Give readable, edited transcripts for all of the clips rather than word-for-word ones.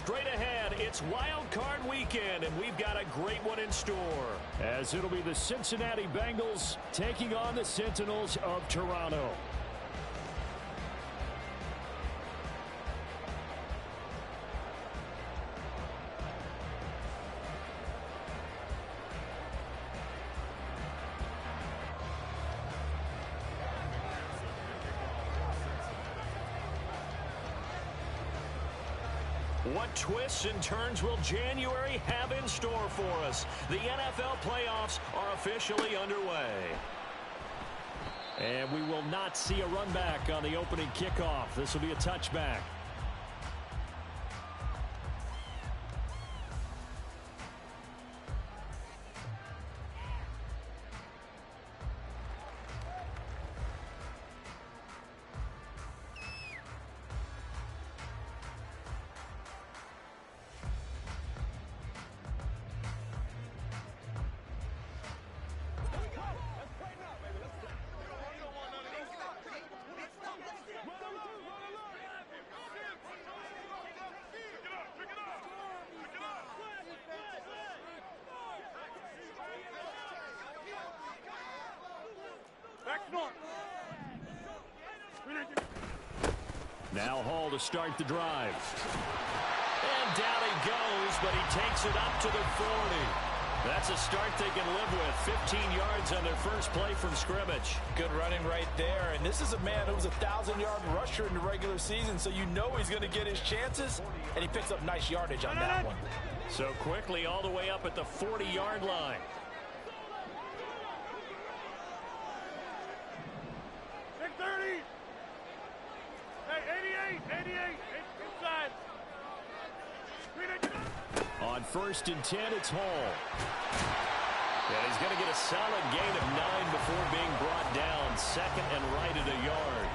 straight ahead. It's Wild Card Weekend, and we've got a great one in store. As it'll be the Cincinnati Bengals taking on the Sentinels of Toronto. What twists and turns will January have in store for us? The NFL playoffs are officially underway. And we will not see a run back on the opening kickoff. This will be a touchback. Now Hall to start the drive. And down he goes, but he takes it up to the 40. That's a start they can live with. 15 yards on their first play from scrimmage. Good running right there. And this is a man who was a 1,000-yard rusher in the regular season, so you know he's going to get his chances, and he picks up nice yardage on that one. So quickly all the way up at the 40-yard line. On 1st and 10, it's Hall. And he's going to get a solid gain of 9 before being brought down. Second and right at a yard.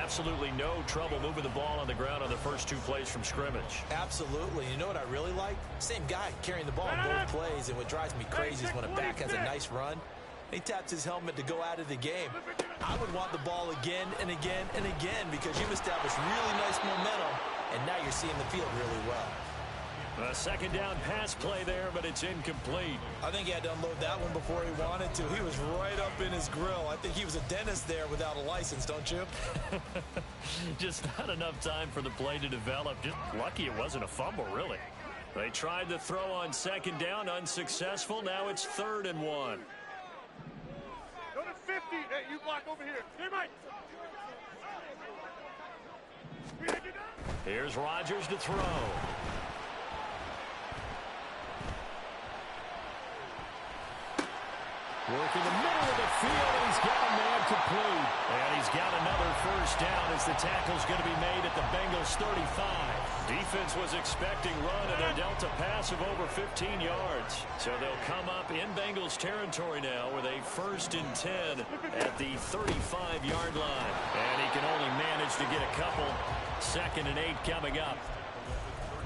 Absolutely no trouble moving the ball on the ground on the first 2 plays from scrimmage. Absolutely. You know what I really like? Same guy carrying the ball in both plays. And what drives me crazy is when a back has a nice run, he taps his helmet to go out of the game. I would want the ball again and again and again because you've established really nice momentum, and now you're seeing the field really well. A second down pass play there, but it's incomplete. I think he had to unload that one before he wanted to. He was right up in his grill. I think he was a dentist there without a license, don't you? Just not enough time for the play to develop. Just lucky it wasn't a fumble, really. They tried to throw on second down, unsuccessful. Now it's 3rd and 1. Go to 50. Hey, you block over here. Hey, Mike. Here's Rodgers to throw. Working the middle of the field, and he's got a man complete. And he's got another first down as the tackle's going to be made at the Bengals 35. Defense was expecting run, and they're dealt a pass of over 15 yards. So they'll come up in Bengals territory now with a 1st and 10 at the 35-yard line. And he can only manage to get a couple. 2nd and 8 coming up.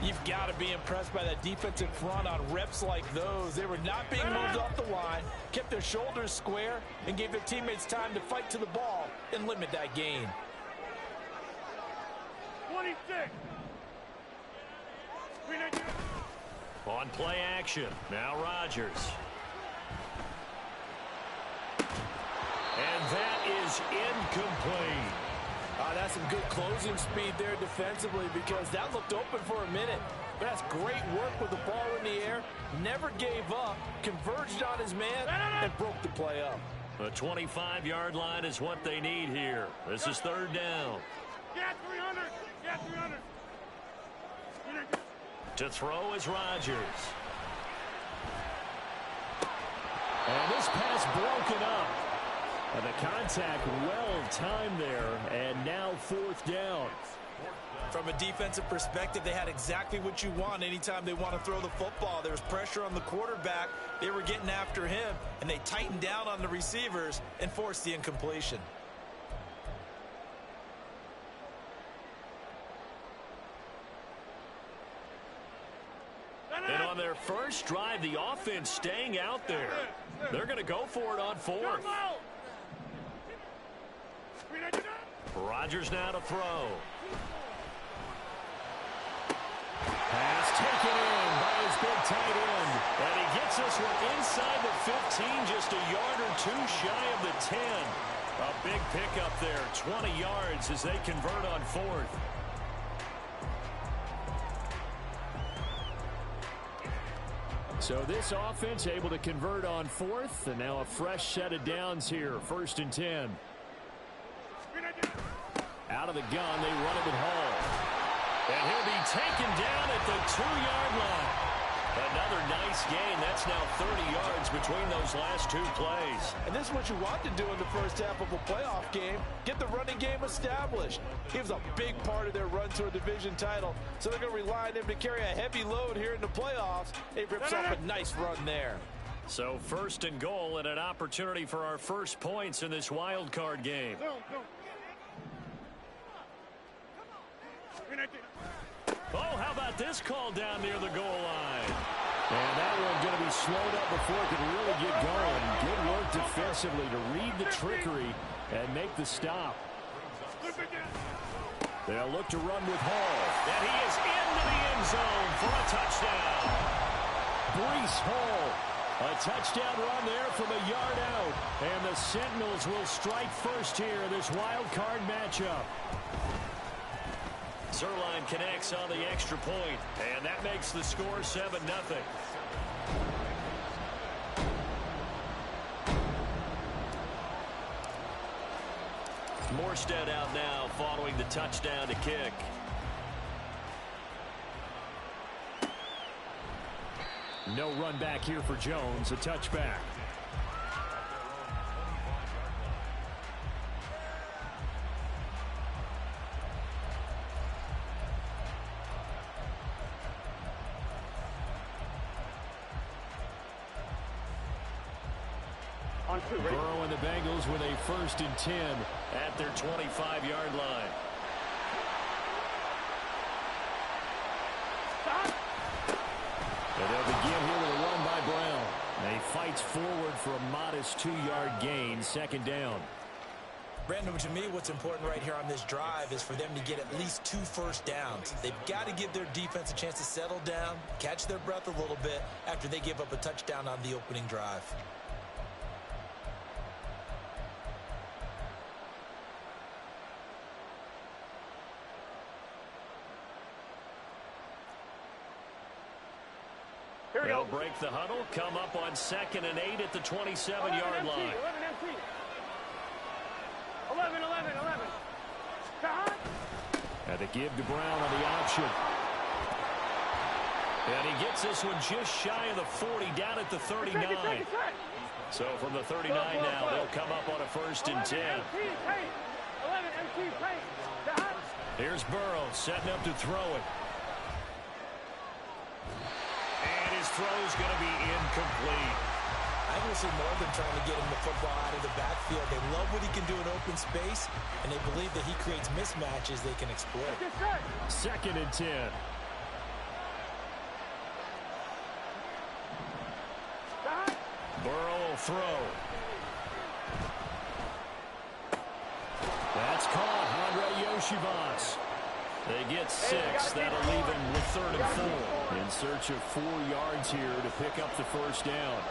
You've got to be impressed by that defensive front on reps like those. They were not being moved off the line, kept their shoulders square, and gave their teammates time to fight to the ball and limit that gain. 26. On play action, now Rodgers. And that is incomplete. That's some good closing speed there defensively because that looked open for a minute. But that's great work with the ball in the air. Never gave up, converged on his man, and broke the play up. The 25-yard line is what they need here. This is 3rd down. Get 300. Get 300. To throw is Rodgers. And this pass broken up. And the contact well-timed there, and now 4th down. From a defensive perspective, they had exactly what you want anytime they want to throw the football. There was pressure on the quarterback. They were getting after him, and they tightened down on the receivers and forced the incompletion. And on their first drive, the offense staying out there. They're going to go for it on 4th. Rodgers now to throw. taken in by his big tight end. And he gets this one inside the 15, just a yard or two shy of the 10. A big pickup there, 20 yards as they convert on fourth. So this offense able to convert on fourth, and now a fresh set of downs here, 1st and 10. Out of the gun, they run it with Hall. And he'll be taken down at the 2-yard line. Another nice gain. That's now 30 yards between those last two plays. And this is what you want to do in the first half of a playoff game. Get the running game established. He was a big part of their run to a division title. So they're going to rely on him to carry a heavy load here in the playoffs. He rips off a nice run there. So 1st and goal and an opportunity for our first points in this wild card game. Oh, how about this call down near the goal line? And that one going to be slowed up before it can really get going. Good work defensively to read the trickery and make the stop. They'll look to run with Hall. And he is into the end zone for a touchdown. Breece Hall. A touchdown run there from a yard out. And the Sentinels will strike first here in this wild card matchup. Zerline connects on the extra point, and that makes the score 7-0. Morstead out now following the touchdown to kick. No run back here for Jones, a touchback. Burrow and the Bengals with a 1st and 10 at their 25-yard line. And they'll begin here with a run by Brown. And he fights forward for a modest 2-yard gain, 2nd down. Brandon, to me, what's important right here on this drive is for them to get at least 2 first downs. They've got to give their defense a chance to settle down, catch their breath a little bit after they give up a touchdown on the opening drive. They'll break the huddle, come up on 2nd and 8 at the 27-yard line. 11. And the give to Brown on the option. And he gets this one just shy of the 40, down at the 39. So from the 39 now, they'll come up on a 1st and 10. Here's Burrow setting up to throw it. And his throw's going to be incomplete. I will see more than trying to get him the football out of the backfield. They love what he can do in open space, and they believe that he creates mismatches they can exploit. 2nd and 10. Burrow will throw. That's caught. Andre Yoshivas. They get 6. That'll leave him with 3rd and 4. In search of 4 yards here to pick up the 1st down.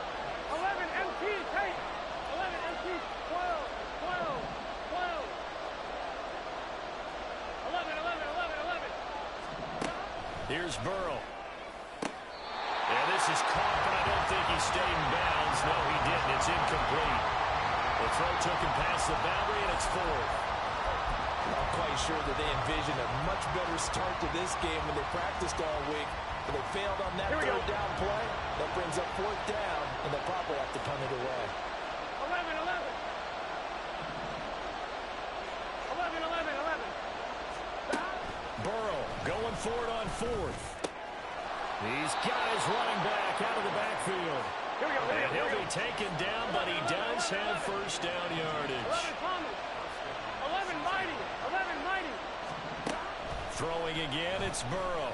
11 MT, take. 11 MT, 12. 11. Here's Burrow. And this is caught, but I don't think he stayed in bounds. No, he didn't. It's incomplete. The throw took him past the boundary, and it's 4th. I'm quite sure that they envisioned a much better start to this game when they practiced all week. But they failed on that 3rd down play. That brings up 4th down, and they'll probably have to punt it away. 11. Burrow going for it on 4th. He's got his running back out of the backfield. And he'll be taken down, but he does have 1st down yardage. 11 mighty. Throwing again, it's Burrow.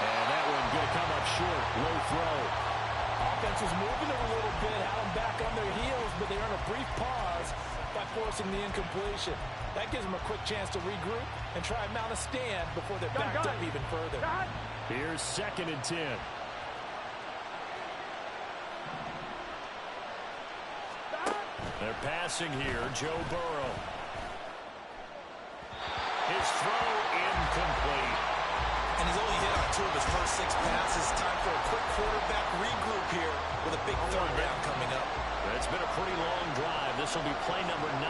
And that one going to come up short. Low throw. Offense was moving it a little bit, had them back on their heels, but they earn a brief pause by forcing the incompletion. That gives them a quick chance to regroup and try and mount a stand before they're backed up even further. Here's 2nd and 10. They're passing here. Joe Burrow. His throw incomplete. And he's only hit on 2 of his first 6 passes. Time for a quick quarterback regroup here with a big 3rd down coming up. It's been a pretty long drive. This will be play number 9.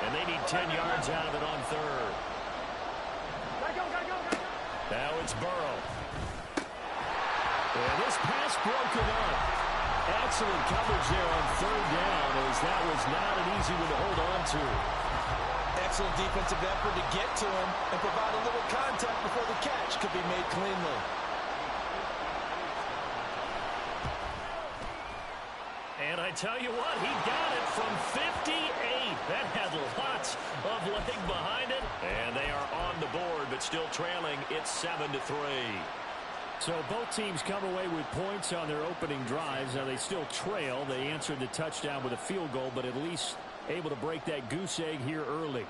And they need 10 yards out of it on 3rd. Now it's Burrow. And this pass broken up. Excellent coverage there on 3rd down, as that was not an easy one to hold on to. Excellent defensive effort to get to him and provide a little contact before the catch could be made cleanly. And I tell you what, he got it from 58. That had lots of leg behind it. And they are on the board, but still trailing. It's 7-3. So both teams come away with points on their opening drives. Now they still trail. They answered the touchdown with a field goal, but at least able to break that goose egg here early.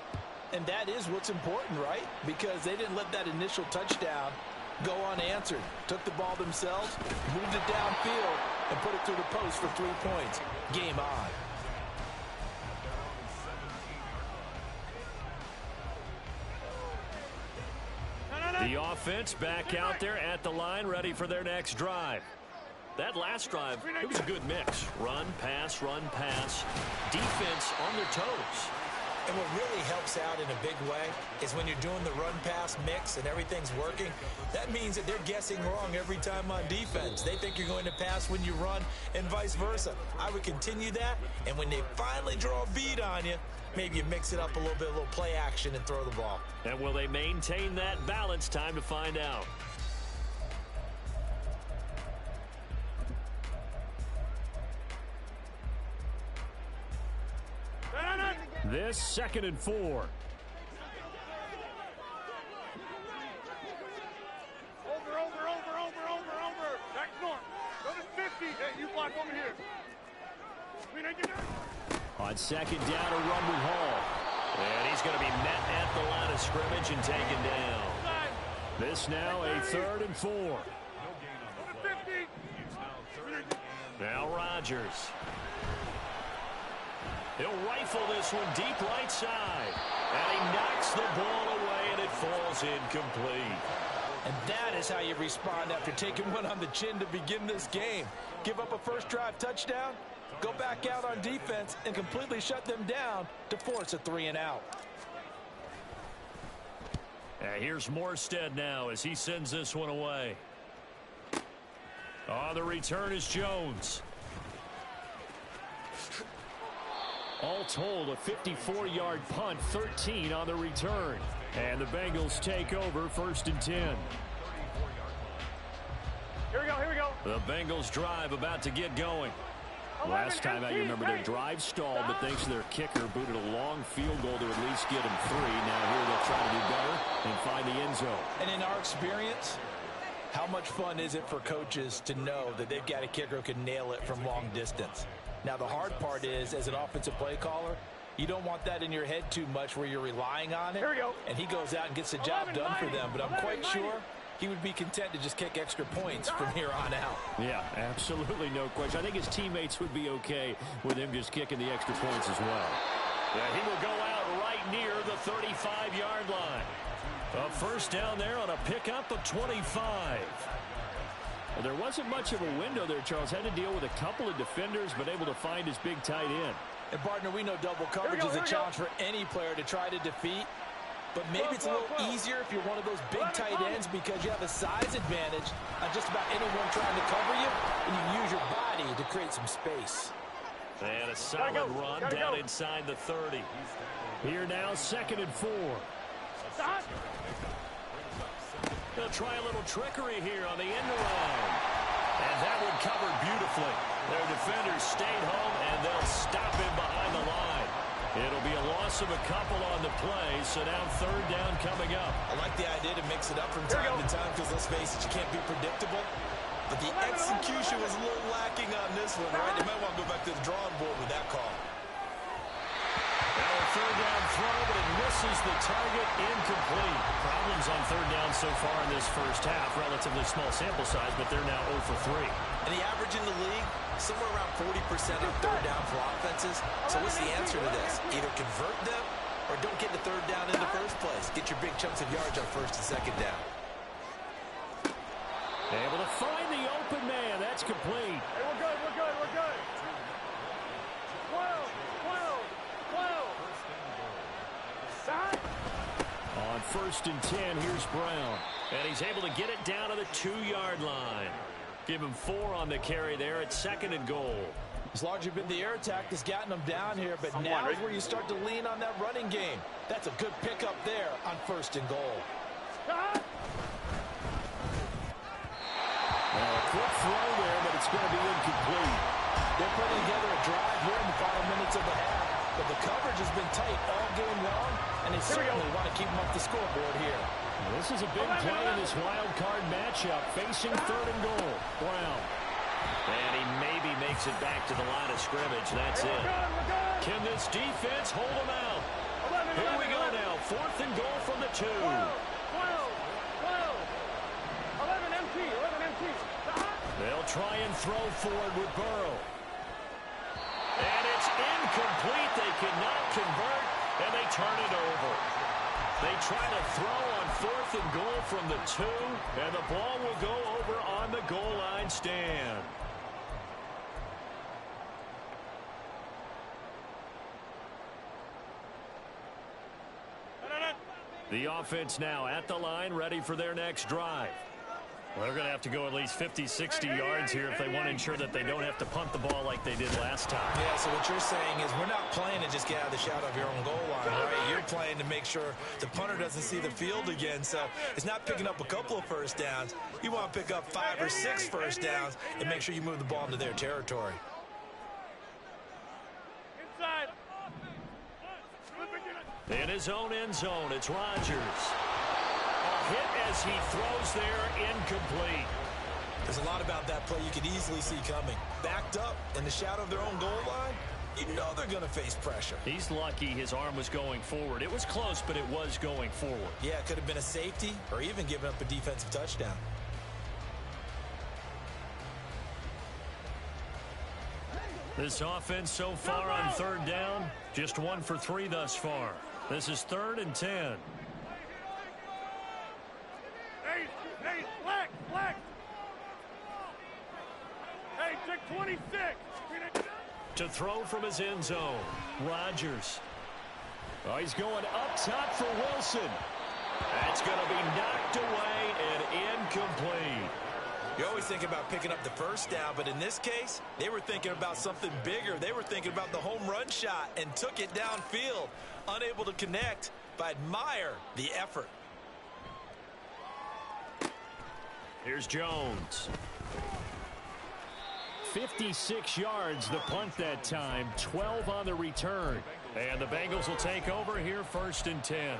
And that is what's important, right? Because they didn't let that initial touchdown go unanswered. Took the ball themselves, moved it downfield, and put it through the post for 3 points. Game on. The offense back out there at the line, ready for their next drive. That last drive, it was a good mix. Run, pass, defense on their toes. And what really helps out in a big way is when you're doing the run-pass mix and everything's working, that means that they're guessing wrong every time on defense. They think you're going to pass when you run and vice versa. I would continue that, and when they finally draw a bead on you, maybe you mix it up a little bit, a little play action and throw the ball. And will they maintain that balance? Time to find out. This 2nd and 4. Over. Back north. Go to 50. Hey, you block over here. On 2nd down, a run with Hall. And he's going to be met at the line of scrimmage and taken down. This now a 3rd and 4. Go to 50. Now Rodgers. He'll rifle this one deep right side. And he knocks the ball away, and it falls incomplete. And that is how you respond after taking one on the chin to begin this game. Give up a first drive touchdown, go back out on defense, and completely shut them down to force a 3-and-out. Here's Morstead now as he sends this one away. On the return is Jones. All told, a 54-yard punt, 13 on the return. And the Bengals take over 1st and 10. Here we go. The Bengals drive about to get going. Last time I remember their drive stalled, but thanks to their kicker, booted a long field goal to at least get them 3. Now here they'll try to do better and find the end zone. And in our experience, how much fun is it for coaches to know that they've got a kicker who can nail it from long distance? Now, the hard part is, as an offensive play caller, you don't want that in your head too much where you're relying on it. Here we go. And he goes out and gets the job done for them. But I'm quite sure he would be content to just kick extra points from here on out. Yeah, absolutely no question. I think his teammates would be okay with him just kicking the extra points as well. Yeah, he will go out right near the 35-yard line. A first down there on a pickup of 25. Well, there wasn't much of a window there, Charles. Had to deal with a couple of defenders, but able to find his big tight end. And, partner, we know double coverage is a challenge for any player to try to defeat. But maybe it's a little easier if you're one of those big tight ends because you have a size advantage on just about anyone trying to cover you, and you use your body to create some space. And a solid run down inside the 30. Here now, 2nd and 4. They'll try a little trickery here on the end around. And that one covered beautifully. Their defenders stayed home, and they'll stop him behind the line. It'll be a loss of a couple on the play, so now 3rd down coming up. I like the idea to mix it up from time to time because, let's face it, you can't be predictable. But the execution was a little lacking on this one, right? They might want to go back to the drawing board with that call. Now a third down throw, but it misses the target. Incomplete. Problems on third down so far in this first half. Relatively small sample size, but they're now 0 for 3. And the average in the league, somewhere around 40% on third down for offenses. So what's the answer to this? Either convert them or don't get the third down in the first place. Get your big chunks of yards on first and second down. Able to find the open man. That's complete. Hey, we're good, we're good, we're good. 12, 12, 12. Stop. On first and 10, here's Brown. And he's able to get it down to the 2-yard line. Give him 4 on the carry there at second and goal. It's largely been the air attack that's gotten them down here, but now is where you start to lean on that running game. That's a good pickup there on first and goal. Stop. Well, a quick throw there, but it's going to be incomplete. They're putting together a drive here in the final minutes of the half, but the coverage has been tight all game long, and they certainly want to keep them off the scoreboard here. This is a big play in this wild card matchup, facing third and goal. Brown. And he maybe makes it back to the line of scrimmage. That's it. Can this defense hold him out? Here we go now. Fourth and goal from the 2. 12, 12, 11 MT, 11 MT. They'll try and throw forward with Burrow. And it's incomplete. They cannot convert, and they turn it over. They try to throw on fourth and goal from the 2, and the ball will go over on the goal line stand. The offense now at the line, ready for their next drive. Well, they're going to have to go at least 50, 60 yards here if they want to ensure that they don't have to punt the ball like they did last time. Yeah, so what you're saying is we're not playing to just get out of the shadow of your own goal line, right? You're playing to make sure the punter doesn't see the field again. So it's not picking up a couple of first downs. You want to pick up 5 or 6 first downs and make sure you move the ball into their territory. Inside. In his own end zone, it's Rodgers. A hit as he throws there, incomplete. There's a lot about that play you could easily see coming. Backed up in the shadow of their own goal line, you know they're going to face pressure. He's lucky his arm was going forward. It was close, but it was going forward. Yeah, it could have been a safety or even given up a defensive touchdown. This offense so far on third down, just 1 for 3 thus far. This is 3rd and 10. Hey, flex. Hey, check 26. To throw from his end zone, Rodgers. Oh, he's going up top for Wilson. That's going to be knocked away and incomplete. You always think about picking up the first down, but in this case, they were thinking about something bigger. They were thinking about the home run shot and took it downfield. Unable to connect, but admire the effort. Here's Jones. 56 yards the punt that time, 12 on the return. And the Bengals will take over here 1st and 10.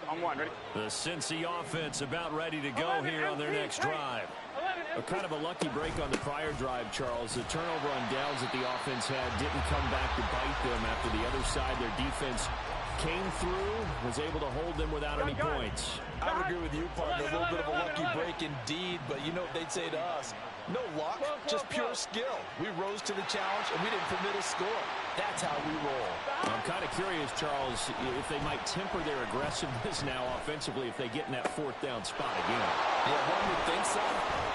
On 1, ready? The Cincy offense about ready to go here on their next drive. Kind of a lucky break on the prior drive, Charles. The turnover on downs that the offense had didn't come back to bite them after the other side. Their defense came through, was able to hold them without any points. I would agree with you, partner. A little bit of a lucky break indeed, but you know what they'd say to us? No luck, just pure skill. We rose to the challenge, and we didn't permit a score. That's how we roll. I'm kind of curious, Charles, if they might temper their aggressiveness now offensively if they get in that 4th down spot again. Yeah, one would think so,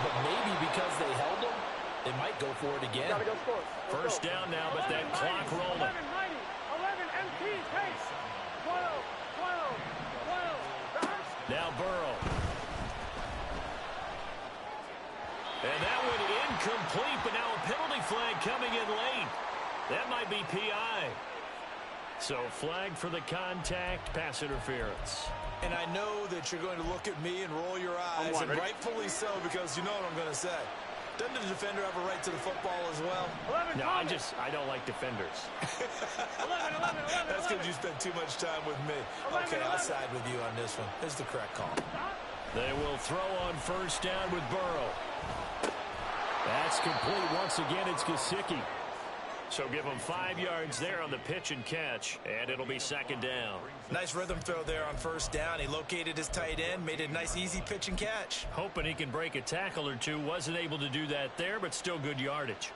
but maybe because they held them, they might go for it again. First down now, but that clock rolling. 11 MT, pace. 12. Now Burrow. And that one incomplete, but now a penalty flag coming in late. That might be PI. So flag for the contact, pass interference. And I know that you're going to look at me and roll your eyes, and rightfully so, because you know what I'm going to say. Doesn't the defender have a right to the football as well? 11, no, I don't like defenders. 11. That's because you spend too much time with me. Okay, I'll side with you on this one. This is the correct call. They will throw on first down with Burrow. That's complete. Once again, it's Gesicki. So give him 5 yards there on the pitch and catch, and it'll be second down. Nice rhythm throw there on first down. He located his tight end, made it a nice, easy pitch and catch. Hoping he can break a tackle or two. Wasn't able to do that there, but still good yardage.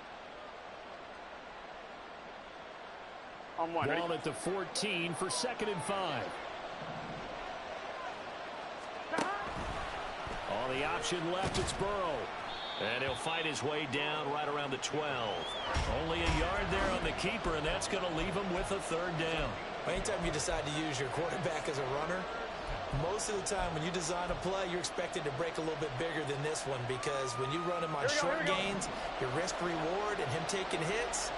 Ball at the 14 for 2nd and 5. On the option left, it's Burrow. And he'll fight his way down right around the 12. Only a yard there on the keeper, and that's going to leave him with a 3rd down. Anytime you decide to use your quarterback as a runner, most of the time when you design a play, you're expected to break a little bit bigger than this one, because when you run him on short gains, your risk-reward and him taking hits,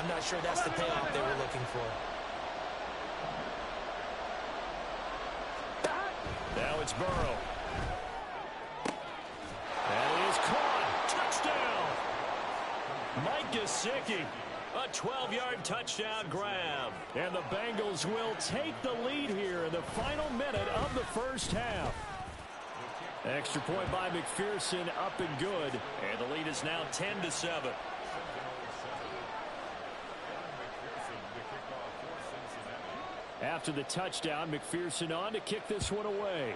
I'm not sure that's the payoff they were looking for. Now it's Burrow. And he is caught. Touchdown. Mike Gesicki. A 12-yard touchdown grab. And the Bengals will take the lead here in the final minute of the first half. Extra point by McPherson, up and good. And the lead is now 10-7. After the touchdown, McPherson on to kick this one away.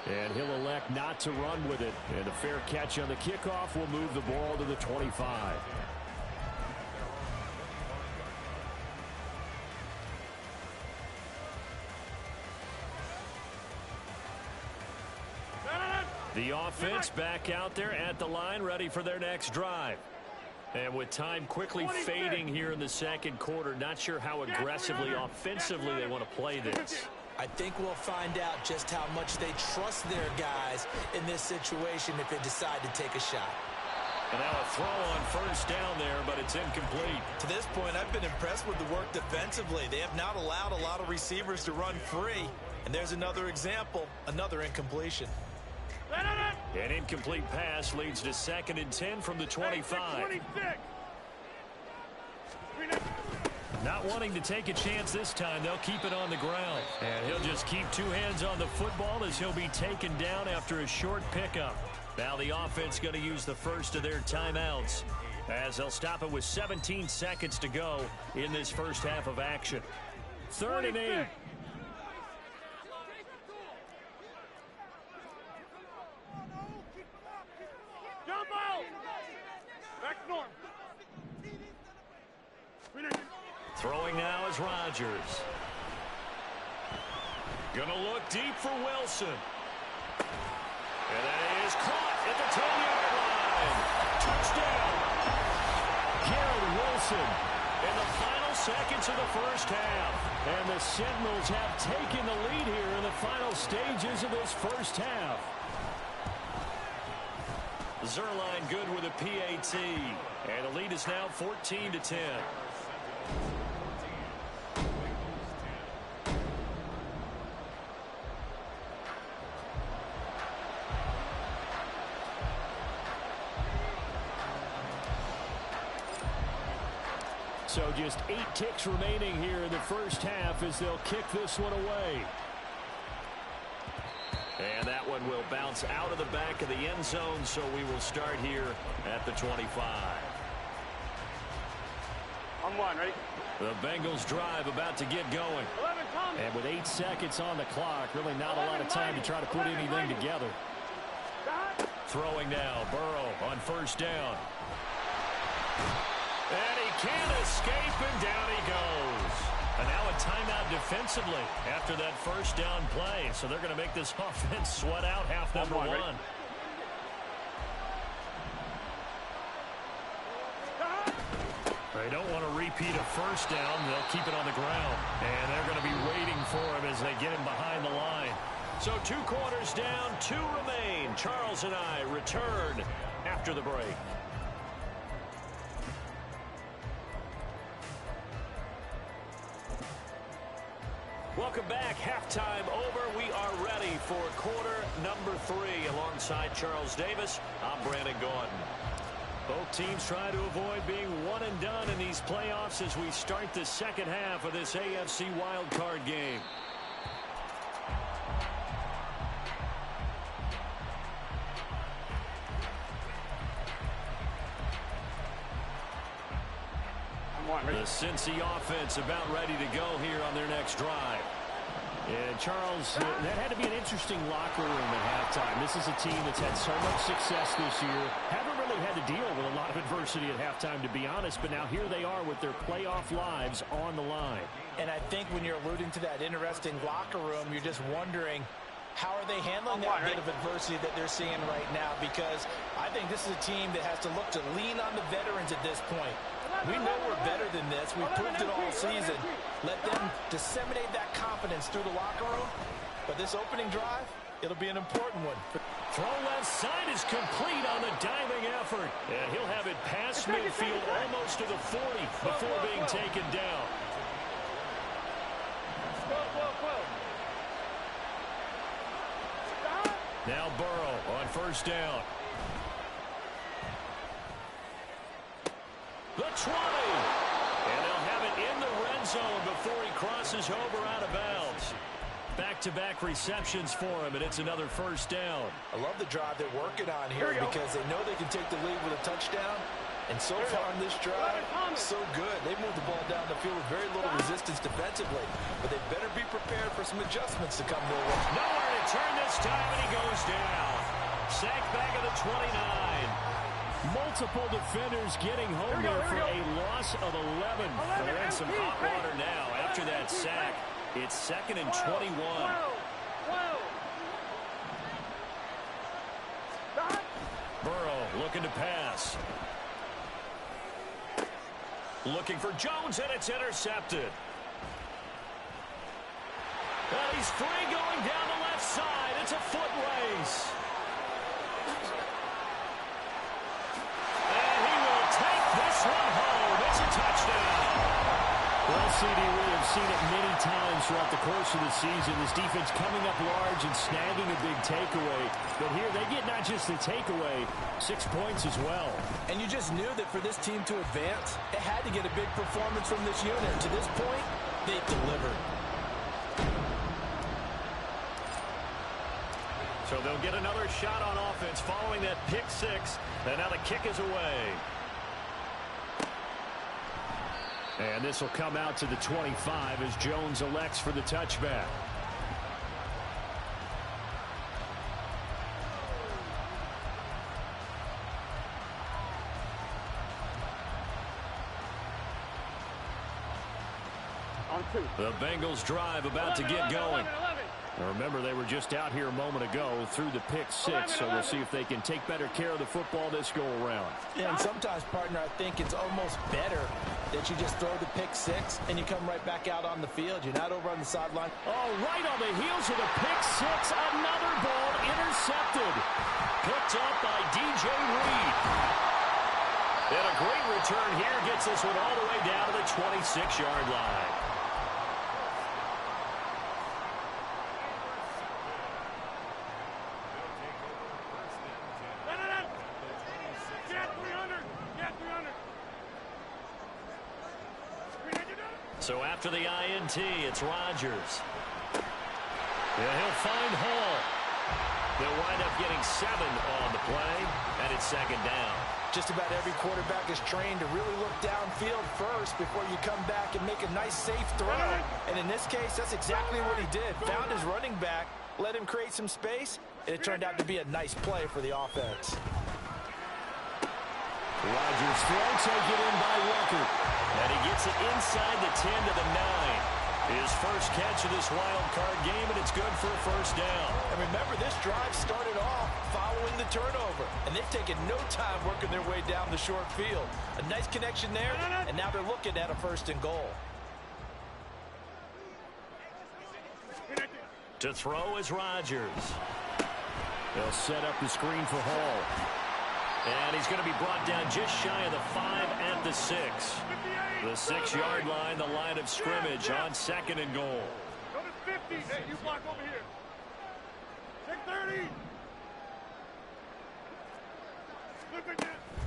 And he'll elect not to run with it. And a fair catch on the kickoff will move the ball to the 25. The offense back out there at the line, ready for their next drive. And with time quickly fading here in the second quarter, not sure how aggressively, offensively they want to play this. I think we'll find out just how much they trust their guys in this situation if they decide to take a shot. And now a throw on first down there, but it's incomplete. To this point, I've been impressed with the work defensively. They have not allowed a lot of receivers to run free. And there's another example, another incompletion. An incomplete pass leads to 2nd and 10 from the 25. Not wanting to take a chance this time, they'll keep it on the ground. And he'll just keep 2 hands on the football as he'll be taken down after a short pickup. Now the offense going to use the first of their timeouts as they'll stop it with 17 seconds to go in this first half of action. 3rd and 8. Throwing now is Rodgers. Gonna look deep for Wilson. And that is caught at the 10-yard line. Touchdown. Garrett Wilson in the final seconds of the first half. And the Sentinels have taken the lead here in the final stages of this first half. Zerline good with a PAT. And the lead is now 14-10. So just 8 ticks remaining here in the first half as they'll kick this one away. And that one will bounce out of the back of the end zone, so we will start here at the 25. On 1, ready? The Bengals drive about to get going. 11, and with 8 seconds on the clock, really not a lot of time to try to put anything together. Throwing now, Burrow on first down. And he can't escape, and down he goes. And now a timeout defensively after that first down play. So they're going to make this offense sweat out half number 1. They don't want to repeat a first down. They'll keep it on the ground. And they're going to be waiting for him as they get him behind the line. So 2 quarters down, 2 remain. Charles and I return after the break. Welcome back. Halftime over. We are ready for quarter number 3. Alongside Charles Davis, I'm Brandon Gordon. Both teams try to avoid being one and done in these playoffs as we start the second half of this AFC wildcard game. The Cincy offense about ready to go here on their next drive. And Charles, that had to be an interesting locker room at halftime. This is a team that's had so much success this year. Haven't really had to deal with a lot of adversity at halftime, to be honest. But now here they are with their playoff lives on the line. And I think when you're alluding to that interesting locker room, you're just wondering, how are they handling that bit of adversity that they're seeing right now? Because I think this is a team that has to look to lean on the veterans at this point. We know we're better than this. We've proved it all season. Let them disseminate that confidence through the locker room. But this opening drive, it'll be an important one. Throw left side is complete on the diving effort. And he'll have it past midfield almost to the 40 before being taken down. Now Burrow on first down. The 20. And they'll have it in the red zone before he crosses over out of bounds. Back-to-back receptions for him, and it's another first down. I love the drive they're working on here because they know they can take the lead with a touchdown. And so far in this drive, so good. They moved the ball down the field with very little resistance defensively. But they better be prepared for some adjustments to come their way. Nowhere to turn this time, and he goes down. Sacked back at the 29. Multiple defenders getting home there for a loss of 11. They're in some hot water now after that sack. It's 2nd and 21. Burrow looking to pass. Looking for Jones, and it's intercepted. He's free going down the left side. It's a foot race. And he will take this one home. It's a touchdown. Well, CD, we have seen it many times throughout the course of the season. This defense coming up large and snagging a big takeaway. But here they get not just the takeaway, 6 points as well. And you just knew that for this team to advance, it had to get a big performance from this unit. And to this point, they've delivered. So they'll get another shot on offense following that pick six. And now the kick is away. And this will come out to the 25 as Jones elects for the touchback. The Bengals drive about to get going. Now remember, they were just out here a moment ago through the pick six, so we'll see if they can take better care of the football this go-around. Yeah, and sometimes, partner, I think it's almost better that you just throw the pick six and you come right back out on the field. You're not over on the sideline. Oh, right on the heels of the pick six, another ball intercepted. Picked up by DJ Reed. And a great return here gets this one all the way down to the 26-yard line. So after the INT, it's Rodgers. And he'll find Hall. They'll wind up getting 7 on the play, and it's 2nd down. Just about every quarterback is trained to really look downfield first before you come back and make a nice, safe throw. And in this case, that's exactly what he did. Found his running back, let him create some space, and it turned out to be a nice play for the offense. Rodgers throw taken in by Walker. And he gets it inside the 10 to the 9. His first catch of this wild card game, and it's good for a first down. And remember, this drive started off following the turnover. And they've taken no time working their way down the short field. A nice connection there, and now they're looking at a 1st and goal. To throw is Rodgers. They'll set up the screen for Hall. And he's going to be brought down just shy of the 5 at the 6. The 6-yard line, the line of scrimmage on 2nd and goal. Go to 50. Hey, you block over here. Take 30.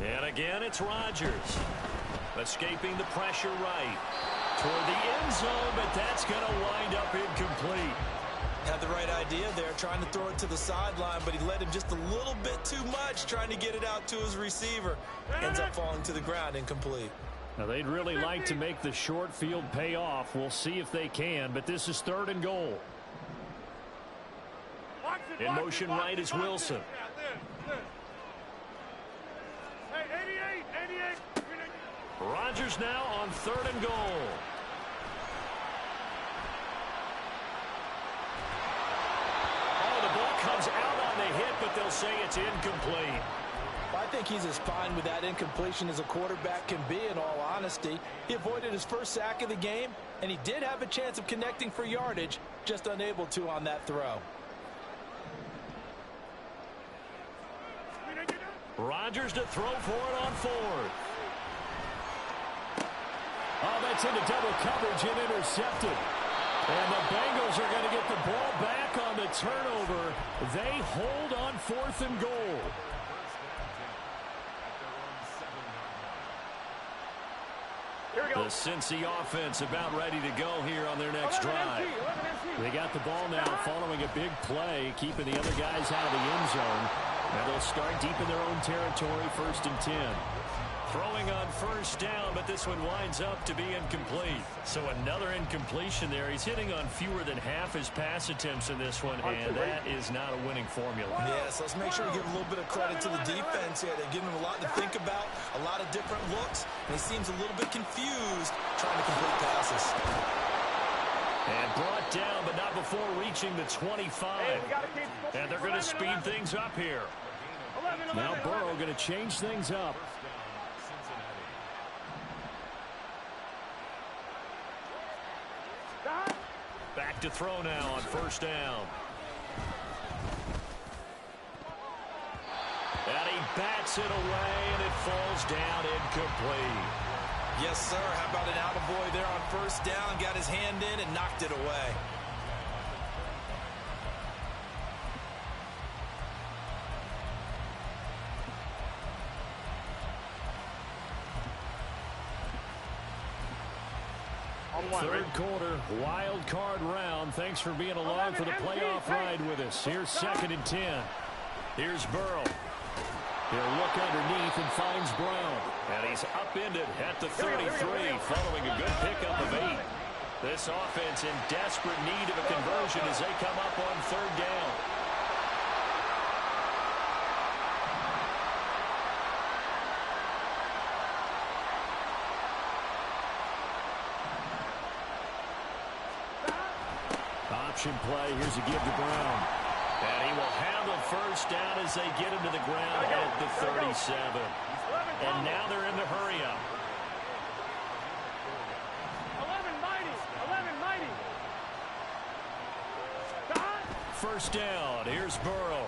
And again, it's Rodgers. Escaping the pressure right. Toward the end zone, but that's going to wind up incomplete. Had the right idea there, trying to throw it to the sideline, but he led him just a little bit too much, trying to get it out to his receiver. Ends up falling to the ground, incomplete. Now, they'd really like to make the short field pay off. We'll see if they can, but this is 3rd and goal. In motion right is Wilson. Hey, 88. Rodgers now on 3rd and goal. Oh, the ball comes out on the hit, but they'll say it's incomplete. I think he's as fine with that incompletion as a quarterback can be, in all honesty. He avoided his first sack of the game, and he did have a chance of connecting for yardage, just unable to on that throw. Rodgers to throw for it on 4th. Oh, that's into double coverage and intercepted. And the Bengals are going to get the ball back on the turnover. They hold on 4th and goal. The Cincy offense about ready to go here on their next drive. They got the ball now following a big play, keeping the other guys out of the end zone. And they'll start deep in their own territory, 1st and 10. Throwing on 1st down, but this one winds up to be incomplete. So another incompletion there. He's hitting on fewer than half his pass attempts in this one, and that is not a winning formula. Yes, let's make sure we give a little bit of credit to the defense here. They're giving him a lot to think about, a lot of different looks, and he seems a little bit confused trying to complete passes. And brought down, but not before reaching the 25. And they're going to speed things up here. Now Burrow going to change things up. Back to throw now on 1st down. And he bats it away, and it falls down incomplete. Yes, sir. How about an attaboy there on 1st down? Got his hand in and knocked it away. Third quarter, wild card round. Thanks for being along for the playoff ride with us. Here's 2nd and 10. Here's Burrow. He'll look underneath and finds Brown. And he's upended at the 33 following a good pickup of 8. This offense in desperate need of a conversion as they come up on 3rd down. Option play. Here's a give to Brown. And he will handle 1st down as they get him to the ground at the 37. And now they're in the hurry-up. 11 mighty. 1st down. Here's Burrow.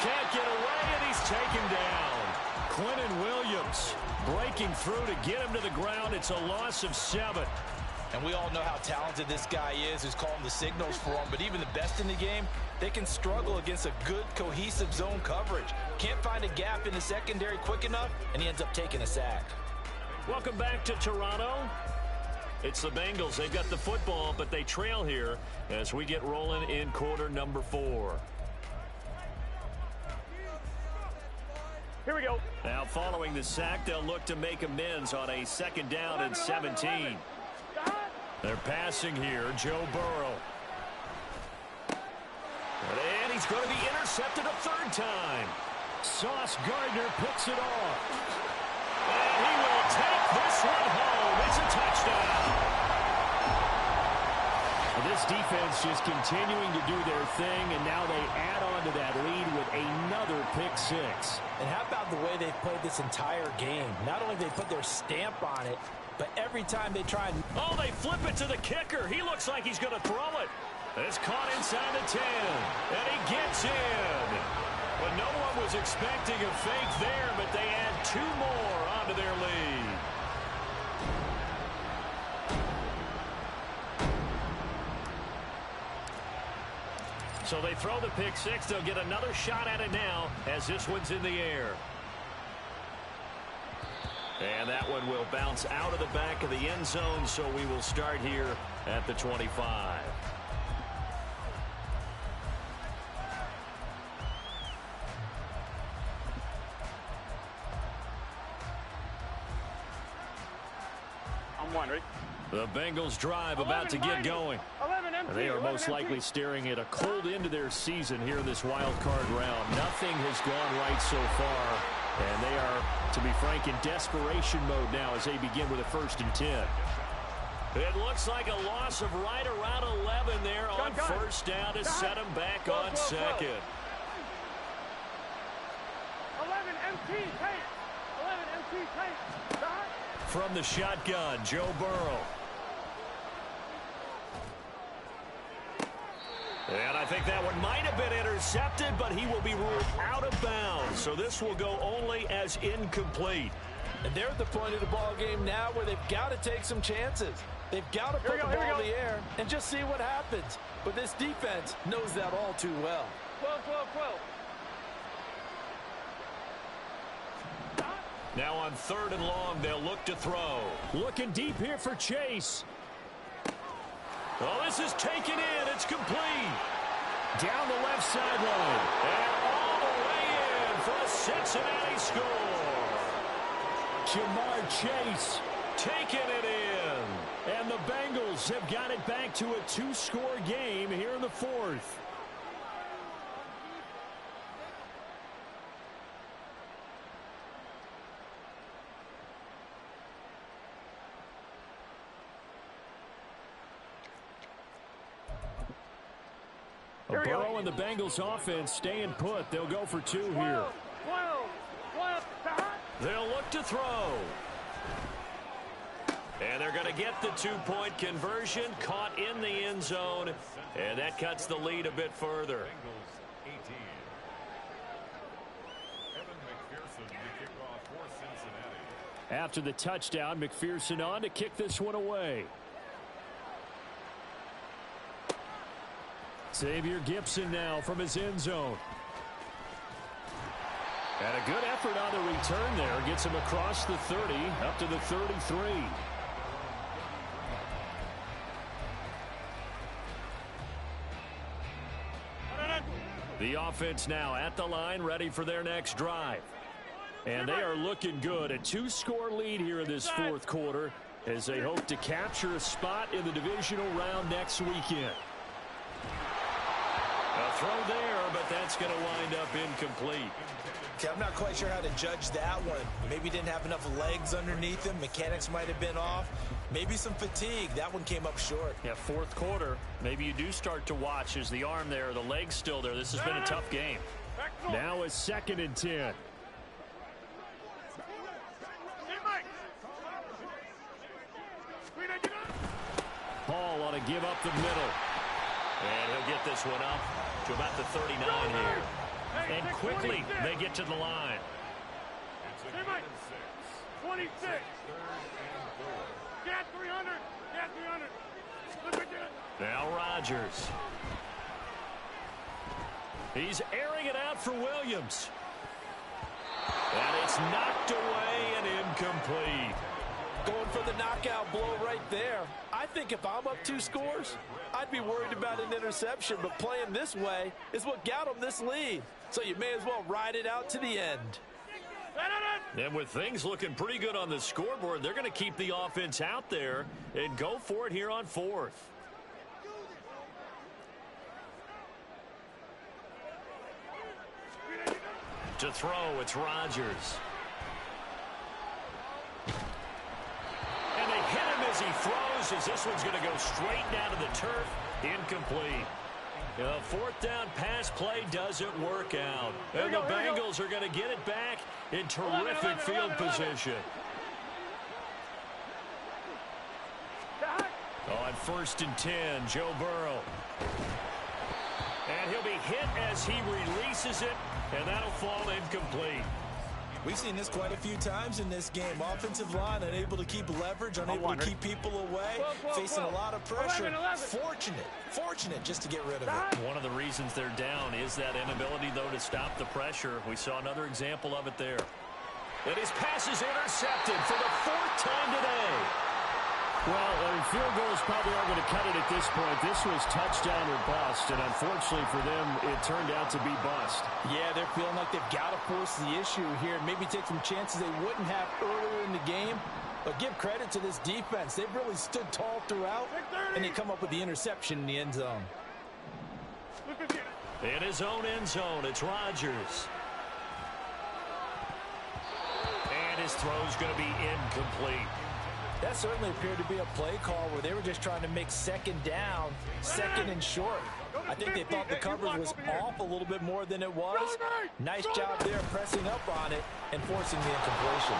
Can't get away, and he's taken down. Quentin Williams breaking through to get him to the ground. It's a loss of 7. And we all know how talented this guy is who's calling the signals for him. But even the best in the game, they can struggle against a good, cohesive zone coverage. Can't find a gap in the secondary quick enough, and he ends up taking a sack. Welcome back to Toronto. It's the Bengals. They've got the football, but they trail here as we get rolling in quarter number 4. Here we go. Now following the sack, they'll look to make amends on a 2nd down and 17. They're passing here, Joe Burrow. And he's going to be intercepted a 3rd time. Sauce Gardner picks it off. And he will take this one home. It's a touchdown. This defense just continuing to do their thing, and now they add on to that lead with another pick 6. And how about the way they've played this entire game? Not only have they put their stamp on it, but every time they try and... Oh, they flip it to the kicker. He looks like he's going to throw it. It's caught inside the 10, and he gets in. But no one was expecting a fake there, but they add 2 more onto their lead. So they throw the pick 6. They'll get another shot at it now as this one's in the air. And that one will bounce out of the back of the end zone, so we will start here at the 25. on one, ready? The Bengals drive about to get going. 11 empty. They are 11 most empty. likely staring at a cold end to their season here in this wild card round. Nothing has gone right so far, and they are, to be frank, in desperation mode now as they begin with a 1st and 10. It looks like a loss of right around 11 there on first down to set them back on second. 11 empty, take. 11 empty, take. From the shotgun, Joe Burrow. And I think that one might have been intercepted, but he will be ruled out of bounds. So this will go only as incomplete. And they're at the point of the ball game now where they've got to take some chances. They've got to put the ball in the air and just see what happens. But this defense knows that all too well. 12, 12, 12. Now on 3rd and long, they'll look to throw. Looking deep here for Chase. Oh, this is taken in. It's complete. Down the left sideline. And all the way in for a Cincinnati score. Jamar Chase taking it in. And the Bengals have got it back to a 2-score game here in the 4th. Burrow and the Bengals offense staying put. They'll go for 2 here. 12, 12. They'll look to throw. And they're going to get the 2-point conversion. Caught in the end zone. And that cuts the lead a bit further. After the touchdown, McPherson on to kick this one away. Xavier Gibson now from his end zone. And a good effort on the return there. Gets him across the 30, up to the 33. The offense now at the line, ready for their next drive. And they are looking good. A 2-score lead here in this 4th quarter as they hope to capture a spot in the divisional round next weekend. A throw there, but that's going to wind up incomplete. Okay, I'm not quite sure how to judge that one. Maybe didn't have enough legs underneath him. Mechanics might have been off. Maybe some fatigue. That one came up short. Yeah, 4th quarter. Maybe you do start to watch as the arm there, the leg's still there. This has been a tough game. Now a 2nd and 10. Hall ought to give up the middle. And he'll get this one up to about the 39 here. And quickly, they get to the line. 26. Get 300. Get 300. Now Rodgers. He's airing it out for Williams. And it's knocked away and incomplete. Going for the knockout blow right there. I think if I'm up 2 scores, I'd be worried about an interception, but playing this way is what got them this lead. So you may as well ride it out to the end. And with things looking pretty good on the scoreboard, they're going to keep the offense out there and go for it here on 4th. To throw, it's Rodgers. And they hit him as he throws, as this one's going to go straight down to the turf. Incomplete. The 4th down pass play doesn't work out. And the Bengals are going to get it back in terrific field position. On 1st and 10, Joe Burrow. And he'll be hit as he releases it, and that'll fall incomplete. We've seen this quite a few times in this game. Offensive line unable to keep leverage, unable to keep people away, facing a lot of pressure. Fortunate just to get rid of it. One of the reasons they're down is that inability, though, to stop the pressure. We saw another example of it there. And his pass is intercepted for the 4th time today. Well, field goals probably aren't going to cut it at this point. This was touchdown or bust, and unfortunately for them, it turned out to be bust. Yeah, they're feeling like they've got to force the issue here. Maybe take some chances they wouldn't have earlier in the game. But give credit to this defense. They've really stood tall throughout, and they come up with the interception in the end zone. In his own end zone, it's Rodgers. And his throw's going to be incomplete. That certainly appeared to be a play call where they were just trying to make second down, second and short. I think they thought the coverage was off a little bit more than it was. Nice job there pressing up on it and forcing the incompletion.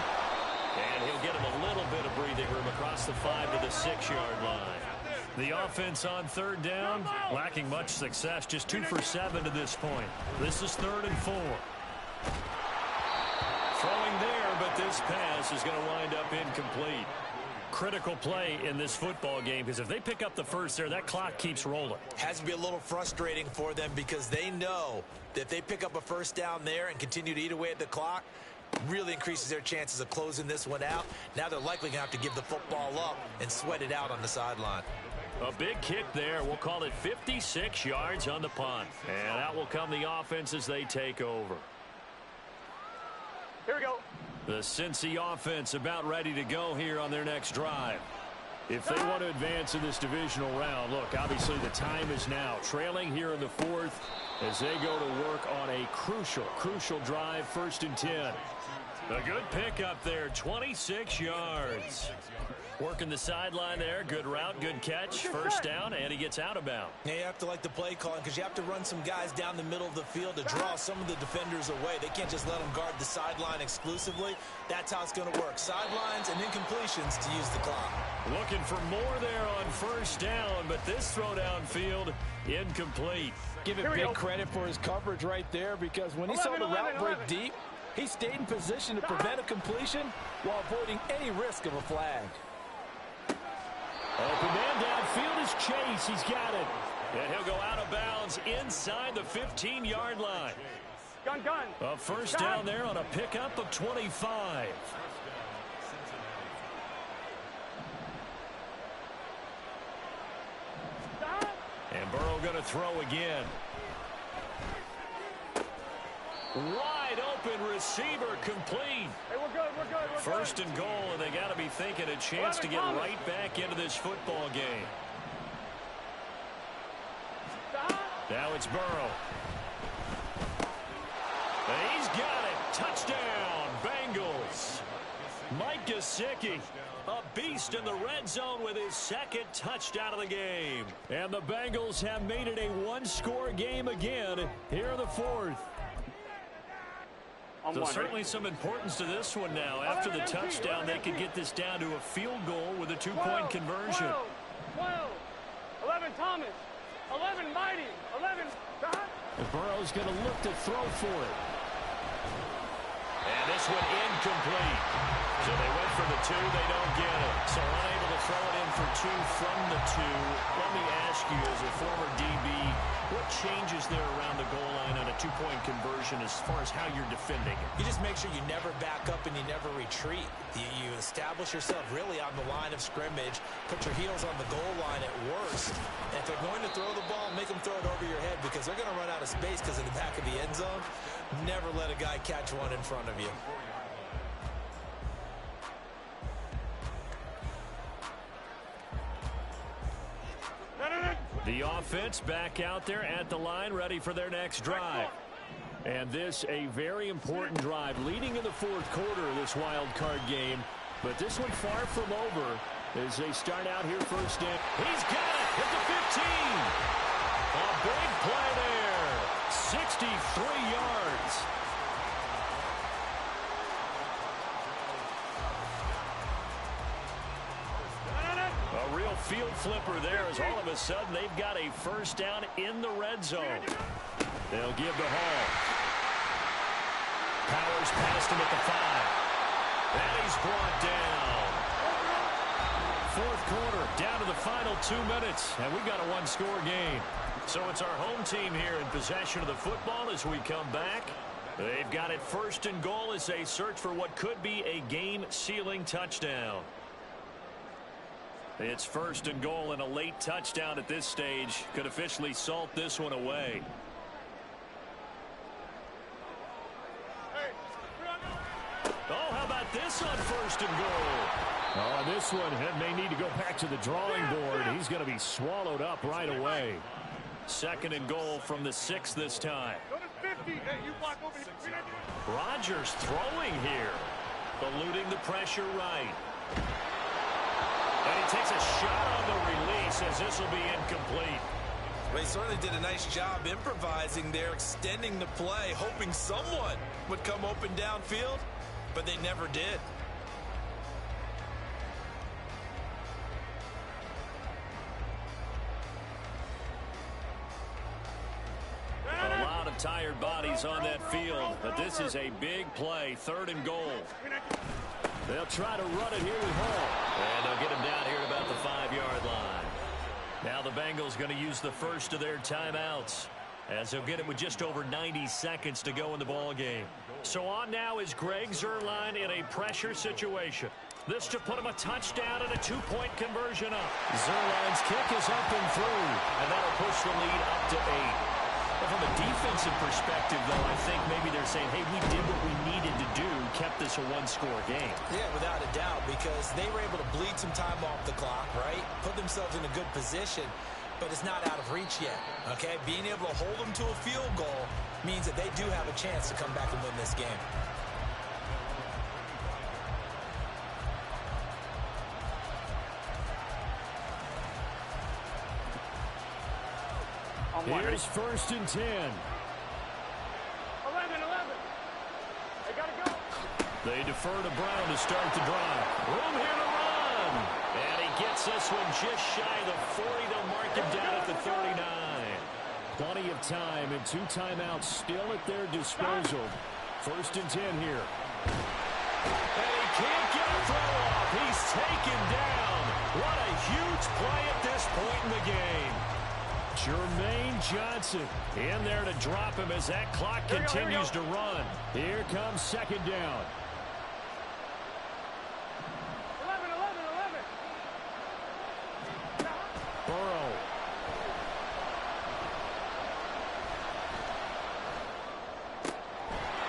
And he'll get him a little bit of breathing room across the 5 to the 6-yard line. The offense on third down, lacking much success, just 2 for 7 to this point. This is 3rd and 4. Throwing there, but this pass is going to wind up incomplete. Critical play in this football game, because if they pick up the first there, that clock keeps rolling. Has to be a little frustrating for them because they know that if they pick up a first down there and continue to eat away at the clock, really increases their chances of closing this one out. Now they're likely going to have to give the football up and sweat it out on the sideline. A big kick there. We'll call it 56 yards on the punt. And out will come the offense as they take over. Here we go. The Cincy offense about ready to go here on their next drive. If they want to advance in this divisional round, look, obviously the time is now. Trailing here in the 4th as they go to work on a crucial drive, 1st and 10. A good pickup there, 26 yards. Working the sideline there. Good route, good catch. First down, and he gets out of bounds. Yeah, you have to like the play calling because you have to run some guys down the middle of the field to draw some of the defenders away. They can't just let them guard the sideline exclusively. That's how it's going to work. Sidelines and incompletions to use the clock. Looking for more there on first down, but this throw downfield incomplete. Give him big credit for his coverage right there because when he saw the route break deep, he stayed in position to prevent a completion while avoiding any risk of a flag. Open man downfield is Chase. He's got it. And he'll go out of bounds inside the 15-yard line. Gun. A first down there on a pickup of 25. And Burrow going to throw again. Wide open receiver complete. Hey, we're good. First and goal, and they got to be thinking a chance to get right back into this football game. Now it's Burrow. And he's got it. Touchdown, Bengals. Mike Gesicki, a beast in the red zone with his 2nd touchdown of the game. And the Bengals have made it a one-score game again here in the 4th. So certainly some importance to this one now. After the touchdown, they could get this down to a field goal with a 2-point conversion. 12, 11, Thomas. 11, Mighty. 11, Burrow's going to look to throw for it. And this one incomplete. So they went for the 2. They don't get it. So unable to throw it in for 2 from the 2. Let me ask you, as a former DB, what changes there around the goal line on a 2-point conversion as far as how you're defending it? You just make sure you never back up and you never retreat. You establish yourself really on the line of scrimmage, put your heels on the goal line at worst. And if they're going to throw the ball, make them throw it over your head because they're going to run out of space because in the back of the end zone, never let a guy catch one in front of you. The offense back out there at the line, ready for their next drive. And this a very important drive leading in the 4th quarter of this wild card game. But this one far from over as they start out here first down. He's got it at the 15. A big play there. 63 yards. A real field flipper there as all of a sudden they've got a first down in the red zone. They'll give to Hall. Powers past him at the 5. And he's brought down. 4th quarter, down to the final 2 minutes. And we've got a one-score game. So it's our home team here in possession of the football as we come back. They've got it 1st and goal as they search for what could be a game-sealing touchdown. It's 1st and goal, and a late touchdown at this stage could officially salt this one away. Oh, how about this on 1st and goal? Oh, this one may need to go back to the drawing board. He's going to be swallowed up right away. 2nd and goal from the 6 this time. Go to 50. Hey, you block over here. Rodgers throwing here. Eluding the pressure right. And he takes a shot on the release as this will be incomplete. They certainly did a nice job improvising there, extending the play, hoping someone would come open downfield, but they never did. A lot of tired bodies on that field, but this is a big play. 3rd and goal. They'll try to run it here with Hall. And they'll get him down here at about the 5-yard line. Now the Bengals going to use the first of their timeouts, as they'll get it with just over 90 seconds to go in the ball game. So on now is Greg Zuerlein in a pressure situation. This to put him a touchdown and a 2-point conversion up. Zuerlein's kick is up and through, and that'll push the lead up to 8. Well, from a defensive perspective, though, I think maybe they're saying, hey, we did what we needed to do, kept this a 1-score game. Yeah, without a doubt, because they were able to bleed some time off the clock, right? Put themselves in a good position, but it's not out of reach yet, okay? Being able to hold them to a field goal means that they do have a chance to come back and win this game. Here's 1st and 10. 11. They got to go. They defer to Brown to start the drive. Room here to run. And he gets this one just shy of the 40. They'll mark him down at the 39. Plenty of time and 2 timeouts still at their disposal. 1st and 10 here. And he can't get a throw off. He's taken down. What a huge play at this point in the game. Jermaine Johnson in there to drop him as that clock continues to run. Here comes 2nd down. 11. Burrow.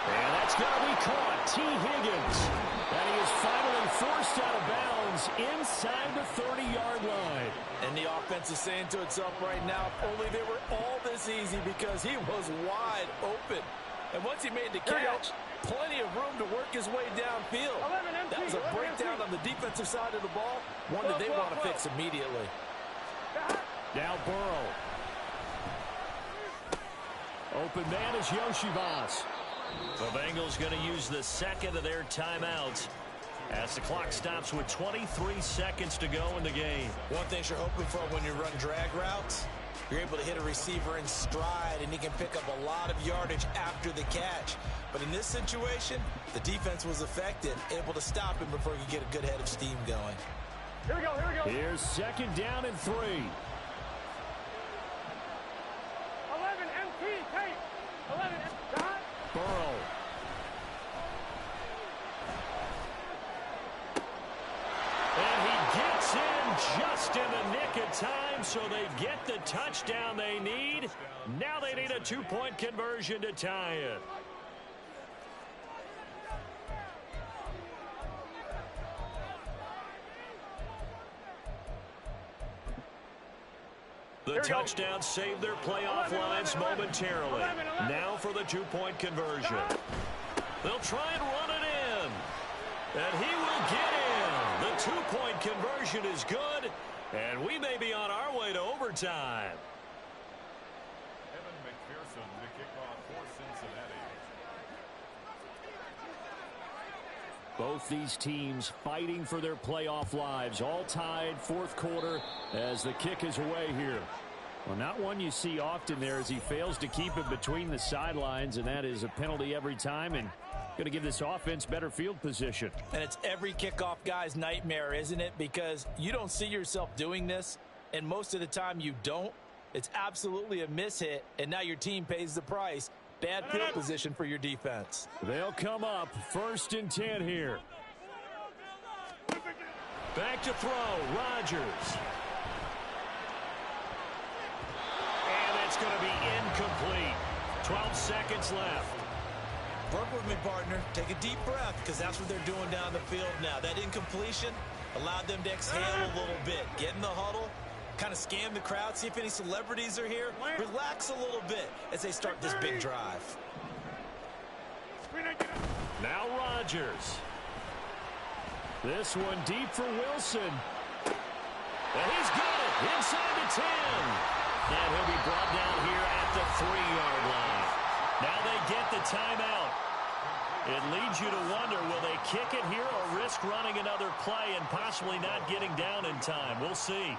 And that's going to be caught. T. Higgins. And he is finally forced out of bounds inside the 30-yard line. And the offense is saying to itself right now, if only they were all this easy, because he was wide open. And once he made the catch, plenty of room to work his way downfield. That was a breakdown on the defensive side of the ball, one that they want to fix immediately. Now Burrow. Open man is Yoshivas. The Bengals going to use the 2nd of their timeouts as the clock stops with 23 seconds to go in the game. One thing you're hoping for when you run drag routes, you're able to hit a receiver in stride, and he can pick up a lot of yardage after the catch. But in this situation, the defense was effective, able to stop him before he could get a good head of steam going. Here we go. Here's 2nd down and 3. 11 MT, tape. 11 MT. Burrow. And he gets in just in the nick of time, so they get the touchdown they need. Now they need a 2-point conversion to tie it. The touchdown saved their playoff lives momentarily. Now for the 2-point conversion. They'll try and run it in. And he will get in. The 2-point conversion is good. And we may be on our way to overtime. Evan McPherson to kick off for Cincinnati. Both these teams fighting for their playoff lives. All tied, 4th quarter as the kick is away here. Well, not one you see often there as he fails to keep it between the sidelines, and that is a penalty every time and going to give this offense better field position. And it's every kickoff guy's nightmare, isn't it? Because you don't see yourself doing this, and most of the time you don't. It's absolutely a mishit, and now your team pays the price. Bad field position for your defense. They'll come up 1st and 10 here. Back to throw, Rodgers. And that's going to be incomplete. 12 seconds left. Work with me, partner. Take a deep breath, because that's what they're doing down the field now. That incompletion, Allowed them to exhale a little bit. Get in the huddle, kind of scan the crowd, see if any celebrities are here. Relax a little bit as they start this big drive. Now Rodgers. This one deep for Wilson. And he's got it inside the 10. And he'll be brought down here at the 3-yard line. Now they get the timeout. It leads you to wonder, will they kick it here or risk running another play and possibly not getting down in time? We'll see.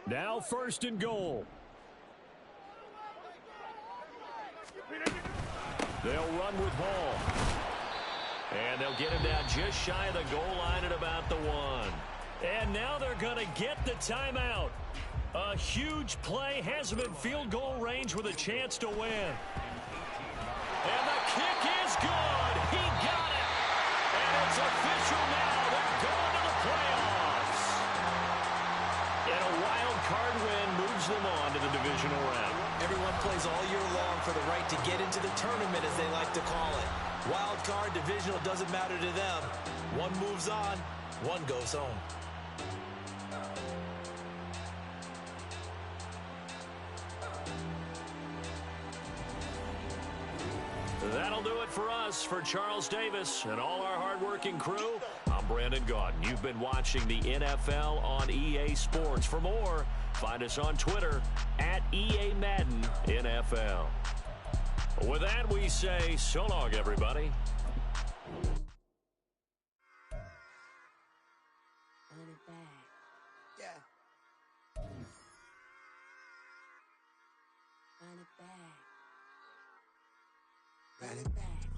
Now 1st and goal. They'll run with Hall. And they'll get him down just shy of the goal line at about the 1. And now they're going to get the timeout. A huge play has him in field goal range with a chance to win. And the kick is good. He got it. And it's official now. They're going to the playoffs. And a wild card win moves them on to the divisional round. Everyone plays all year long for the right to get into the tournament, as they like to call it. Wild card, divisional, doesn't matter to them. One moves on, one goes home. That'll do it for us. For Charles Davis and all our hardworking crew, I'm Brandon Gaudin. You've been watching the NFL on EA Sports. For more, find us on Twitter at EA Madden NFL. With that, we say so long, everybody. Run it back. Yeah. Run it back. Run it back.